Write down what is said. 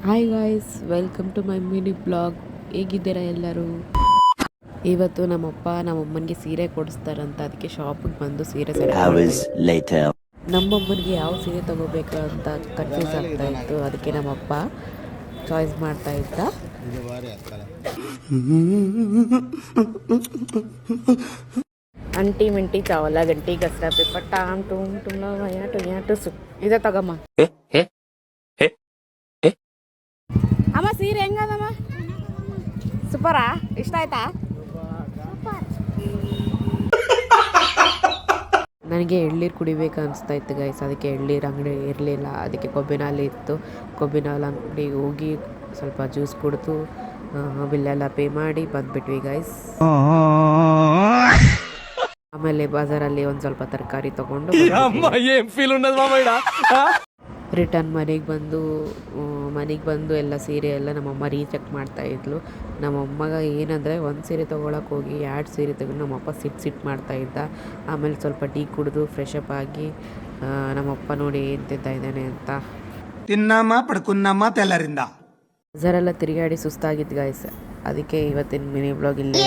Hi guys, welcome to my mini blog. ಹೇಗಿದ್ದೀರಾ ಎಲ್ಲರೂ? ಇವತ್ತು ನಮ್ಮಮ್ಮನಿಗೆ ಸೀರೆ ಕೊಡಿಸ್ತಾರಂತ, ಅದಕ್ಕೆ ಶಾಪಿಗೆ ಬಂದು ಸೀರೆ ನಮ್ಮಮ್ಮನಿಗೆ ಯಾವ ಸೀರೆ ತಗೋಬೇಕು ಅಂತ ಕನ್ಫ್ಯೂಸ್ ಆಗ್ತಾ ಇತ್ತು. ಅದಕ್ಕೆ ನಮ್ಮಪ್ಪ ಚಾಯ್ಸ್ ಮಾಡ್ತಾ ಇದ್ದ. ಅಂಟಿ ಮಿಂಟಿ ಚಾವಲ ಗಂಟಿ ಗಸರ ಪೇಪರ್ ಟಾಮ್ ಟೂಮ್ ಟುಮ್ ಟು ಸು ಇದೇ ತಗಮ್ಮ. ಅಮ್ಮ ಸೀರೆ ಹೆಂಗದಮ್ಮ? ಸೂಪರಾ? ಇಷ್ಟ ಆಯ್ತಾ? ನನಗೆ ಎಳ್ನೀರು ಕುಡಿಬೇಕು ಅನಿಸ್ತಾ ಇತ್ತು ಗೈಸ್. ಅದಕ್ಕೆ ಎಳ್ನೀರು ಅಂಗಡಿ ಇರಲಿಲ್ಲ, ಅದಕ್ಕೆ ಕೊಬ್ಬಿನಾಲೆ ಇತ್ತು. ಕೊಬ್ಬಿನಾಲ್ ಅಂಗಡಿಗೆ ಹೋಗಿ ಸ್ವಲ್ಪ ಜ್ಯೂಸ್ ಕುಡಿದು ಬಿಲ್ಲೆಲ್ಲ ಪೇ ಮಾಡಿ ಬಂದ್ಬಿಟ್ವಿ ಗೈಸ್. ಆಮೇಲೆ ಬಾಜಾರಲ್ಲಿ ಒಂದು ಸ್ವಲ್ಪ ತರಕಾರಿ ತಗೊಂಡು ರಿಟರ್ನ್ ಮನೆಗೆ ಬಂದು ಎಲ್ಲ ಸೀರೆ ಎಲ್ಲ ನಮ್ಮಮ್ಮ ರೀಚೆಕ್ ಮಾಡ್ತಾಯಿದ್ಲು. ನಮ್ಮಮ್ಮಗ ಏನಂದರೆ ಒಂದು ಸೀರೆ ತೊಗೊಳಕ್ಕೆ ಹೋಗಿ 2 ಸೀರೆ ತಗೊಂಡು ನಮ್ಮಪ್ಪ ಸಿಟ್ಟು ಮಾಡ್ತಾಯಿದ್ದ. ಆಮೇಲೆ ಸ್ವಲ್ಪ ಟೀ ಕುಡಿದು ಫ್ರೆಶ್ ಅಪ್ ಆಗಿ ನಮ್ಮಪ್ಪ ನೋಡಿ ಏನು ತಿಂತಾ ಇದ್ದಾನೆ ಅಂತ ತಿನ್ನಮ್ಮ ಪಡ್ಕುನ್ನಮ್ಮ ತೆಲ್ಲರಿಂದ ಬಜಾರೆಲ್ಲ ತಿರುಗಾಡಿ ಸುಸ್ತಾಗಿದ್ದು ಗಾಯ್ಸ್. ಅದಕ್ಕೆ ಇವತ್ತಿನ ಮಿನಿ ಬ್ಲಾಗ್ ಇಲ್ಲಿ